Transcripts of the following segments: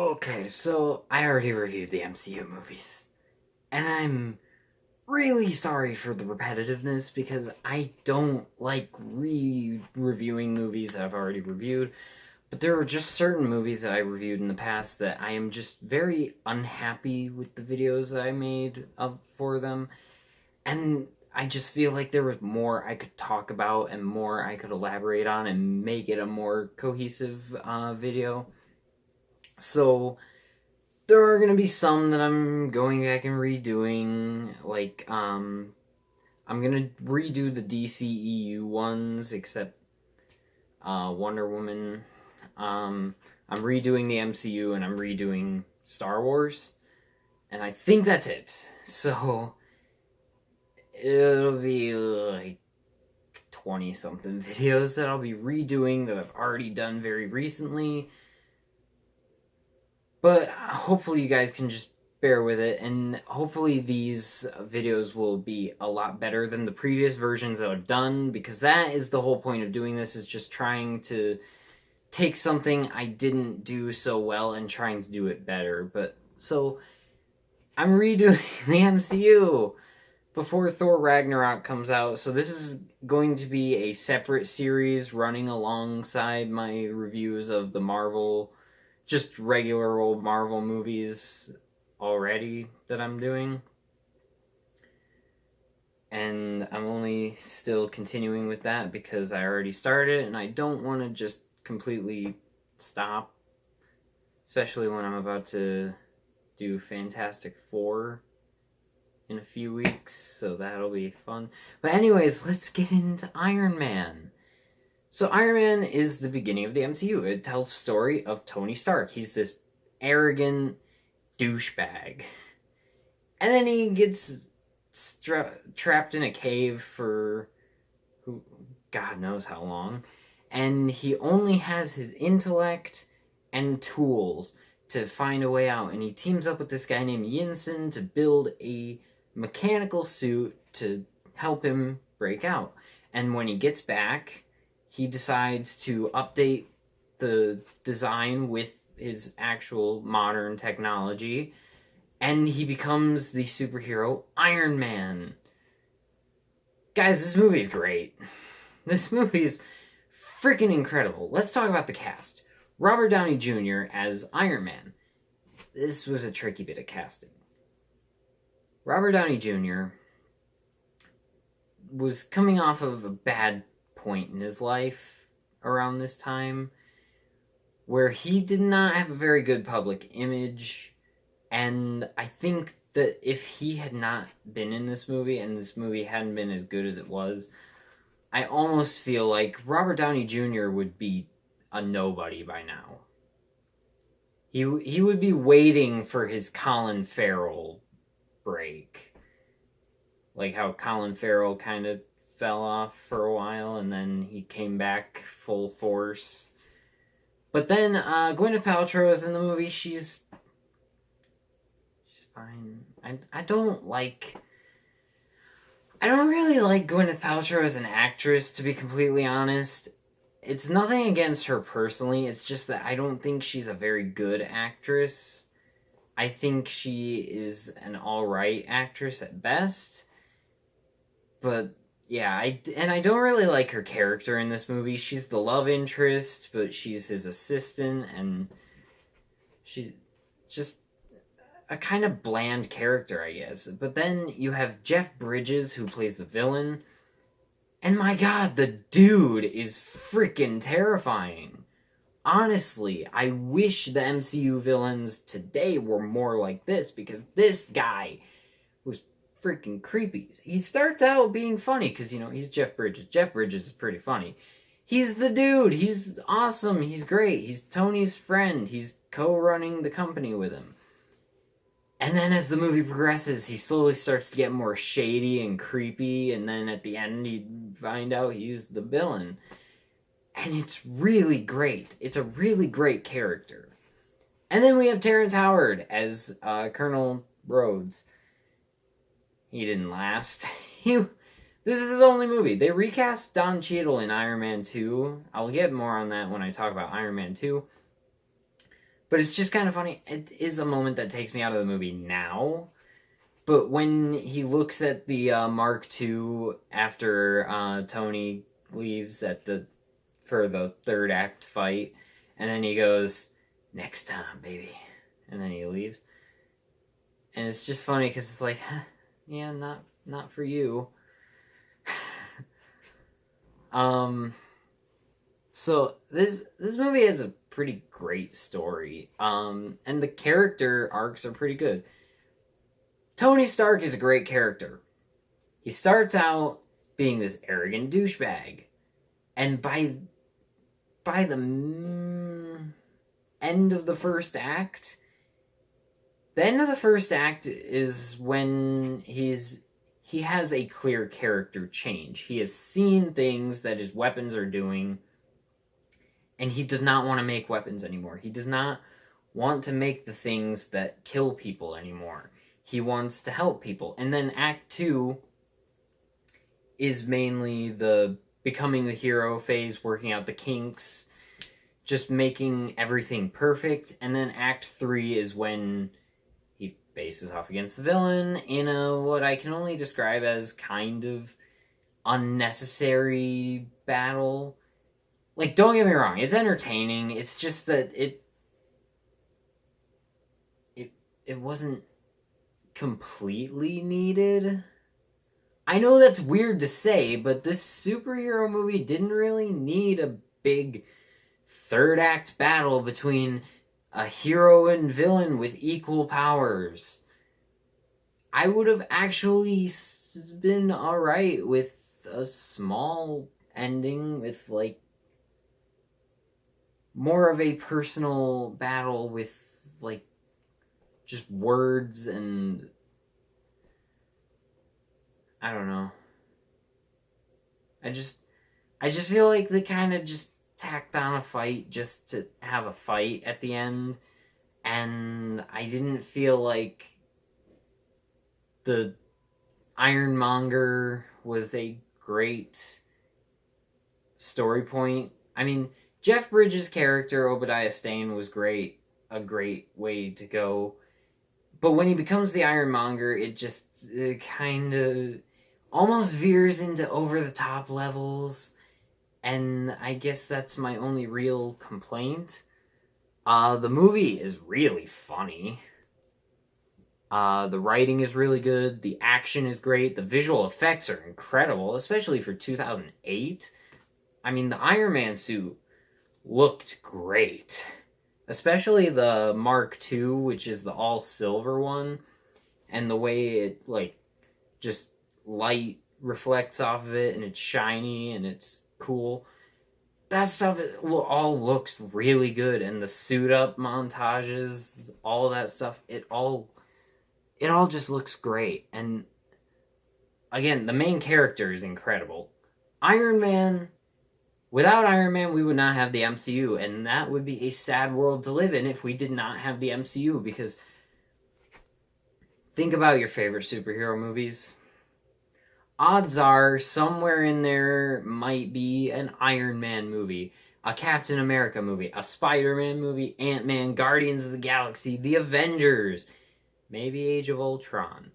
Okay, so I already reviewed the MCU movies. And I'm really sorry for the repetitiveness because I don't like reviewing movies that I've already reviewed. But there are just certain movies that I reviewed in the past that I am just very unhappy with the videos that I made of for them. And I just feel like there was more I could talk about and more I could elaborate on and make it a more cohesive video. So there are gonna be some that I'm going back and redoing. I'm gonna redo the DCEU ones, except Wonder Woman. I'm redoing the MCU and I'm redoing Star Wars, and I think that's it. So it'll be like 20 something videos that I'll be redoing that I've already done very recently. But hopefully you guys can just bear with it, and hopefully these videos will be a lot better than the previous versions that I've done, because that is the whole point of doing this, is just trying to take something I didn't do so well and trying to do it better. But so I'm redoing the MCU before Thor Ragnarok comes out, so this is going to be a separate series running alongside my reviews of the Marvel, just regular old Marvel movies already that I'm doing. And I'm only still continuing with that because I already started and I don't want to just completely stop, especially when I'm about to do Fantastic Four in a few weeks, so that'll be fun. But anyways, let's get into Iron Man. So Iron Man is the beginning of the MCU. It tells the story of Tony Stark. He's this arrogant douchebag. And then he gets trapped in a cave for who God knows how long. And he only has his intellect and tools to find a way out. And he teams up with this guy named Yinsen to build a mechanical suit to help him break out. And when he gets back, he decides to update the design with his actual modern technology, and he becomes the superhero Iron Man. Guys, this movie's great. This movie's freaking incredible. Let's talk about the cast. Robert Downey Jr. as Iron Man. This was a tricky bit of casting. Robert Downey Jr. was coming off of a bad point in his life around this time where he did not have a very good public image, and I think that if he had not been in this movie and this movie hadn't been as good as it was, I almost feel like Robert Downey Jr. would be a nobody by now. He would be waiting for his Colin Farrell break. Like how Colin Farrell kind of fell off for a while and then he came back full force. But then Gwyneth Paltrow is in the movie. She's fine. I don't really like Gwyneth Paltrow as an actress, to be completely honest. It's nothing against her personally, it's just that I don't think she's a very good actress. I think she is an alright actress at best. But yeah, I don't really like her character in this movie. She's the love interest, but she's his assistant, and she's just a kind of bland character, I guess. But then you have Jeff Bridges, who plays the villain, and my god, the dude is freaking terrifying. Honestly, I wish the MCU villains today were more like this, because this guy was freaking creepy. He starts out being funny, because, he's Jeff Bridges. Jeff Bridges is pretty funny. He's the dude. He's awesome. He's great. He's Tony's friend. He's co-running the company with him. And then as the movie progresses, he slowly starts to get more shady and creepy, and then at the end you find out he's the villain. And it's really great. It's a really great character. And then we have Terrence Howard as Colonel Rhodes. He didn't last. This is his only movie. They recast Don Cheadle in Iron Man 2. I'll get more on that when I talk about Iron Man 2. But it's just kind of funny. It is a moment that takes me out of the movie now. But when he looks at the Mark II after Tony leaves for the third act fight, and then he goes, "Next time, baby," and then he leaves, and it's just funny because it's like, yeah, not for you. So this movie has a pretty great story, and the character arcs are pretty good. Tony Stark is a great character. He starts out being this arrogant douchebag, and by the end of the first act, the end of the first act is when he has a clear character change. He has seen things that his weapons are doing, and he does not want to make weapons anymore. He does not want to make the things that kill people anymore. He wants to help people. And then Act 2 is mainly the becoming the hero phase, working out the kinks, just making everything perfect. And then Act 3 is when he faces off against the villain in what I can only describe as kind of unnecessary battle. Like, don't get me wrong, it's entertaining. It's just that it wasn't completely needed. I know that's weird to say, but this superhero movie didn't really need a big third act battle between a hero and villain with equal powers. I would have actually been alright with a small ending with, like, more of a personal battle with, like, just words and I don't know. I just feel like they kind of just tacked on a fight just to have a fight at the end, and I didn't feel like the Ironmonger was a great story point. I mean, Jeff Bridges' character, Obadiah Stane, was great. A great way to go. But when he becomes the Ironmonger, it kind of almost veers into over-the-top levels. And I guess that's my only real complaint. The movie is really funny. The writing is really good. The action is great. The visual effects are incredible, especially for 2008. I mean, the Iron Man suit looked great. Especially the Mark II, which is the all-silver one. And the way it, like, just light reflects off of it, and it's shiny, and it's cool. That stuff all looks really good. And the suit-up montages, all that stuff, it all just looks great. And, again, the main character is incredible. Iron Man... Without Iron Man, we would not have the MCU, and that would be a sad world to live in if we did not have the MCU, because think about your favorite superhero movies. Odds are, somewhere in there might be an Iron Man movie, a Captain America movie, a Spider-Man movie, Ant-Man, Guardians of the Galaxy, The Avengers, maybe Age of Ultron.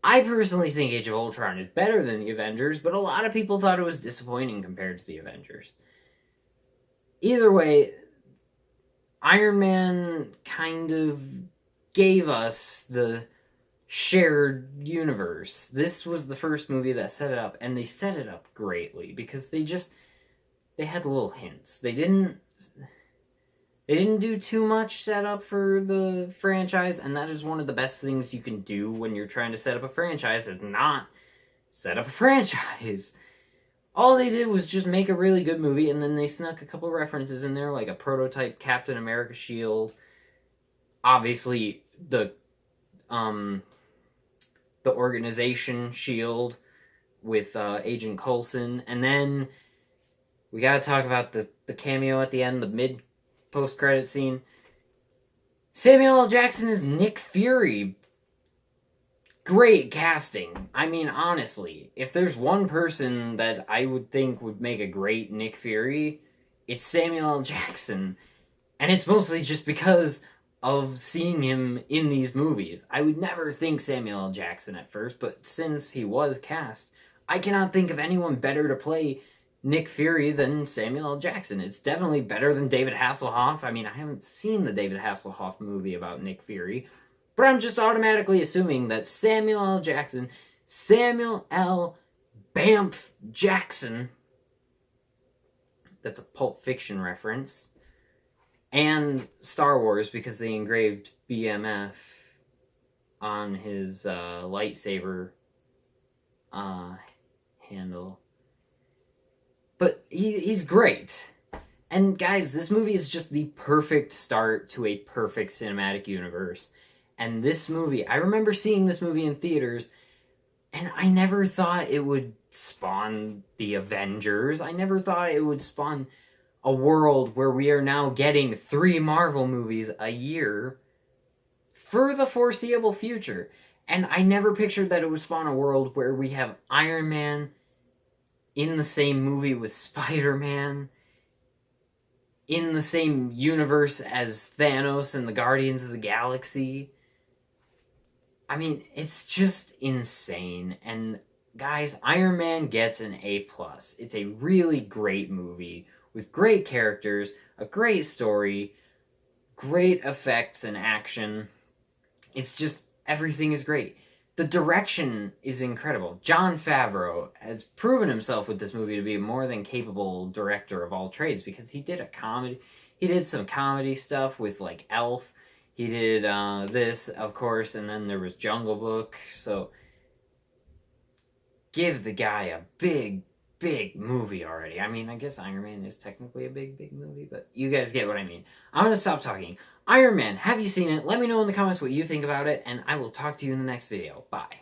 I personally think Age of Ultron is better than The Avengers, but a lot of people thought it was disappointing compared to The Avengers. Either way, Iron Man kind of gave us the shared universe. This was the first movie that set it up, and they set it up greatly, because they had little hints. They didn't do too much setup for the franchise, and that is one of the best things you can do when you're trying to set up a franchise, is not set up a franchise. All they did was just make a really good movie, and then they snuck a couple references in there, like a prototype Captain America shield. Obviously, the organization shield with Agent Coulson. And then we gotta talk about the cameo at the end, the mid-post-credit scene. Samuel L. Jackson is Nick Fury. Great casting. I mean, honestly, if there's one person that I would think would make a great Nick Fury, it's Samuel L. Jackson. And it's mostly just because of seeing him in these movies. I would never think Samuel L. Jackson at first, but since he was cast, I cannot think of anyone better to play Nick Fury than Samuel L. Jackson. It's definitely better than David Hasselhoff. I mean, I haven't seen the David Hasselhoff movie about Nick Fury, but I'm just automatically assuming that Samuel L. Jackson, Samuel L. Bamf Jackson, that's a Pulp Fiction reference, and Star Wars, because they engraved BMF on his lightsaber handle. But he's great. And guys, this movie is just the perfect start to a perfect cinematic universe. And this movie, I remember seeing this movie in theaters, and I never thought it would spawn the Avengers. I never thought it would spawn a world where we are now getting 3 Marvel movies a year for the foreseeable future. And I never pictured that it would spawn a world where we have Iron Man in the same movie with Spider-Man, in the same universe as Thanos and the Guardians of the Galaxy. I mean, it's just insane. And guys, Iron Man gets an A+. It's a really great movie with great characters, a great story, great effects and action. It's just, everything is great. The direction is incredible. Jon Favreau has proven himself with this movie to be a more than capable director of all trades, because he did some comedy stuff with like Elf. He did this, of course, and then there was Jungle Book. So give the guy a big movie already. I mean, I guess Iron Man is technically a big movie, but you guys get what I mean. I'm going to stop talking. Iron Man, have you seen it? Let me know in the comments what you think about it, and I will talk to you in the next video. Bye.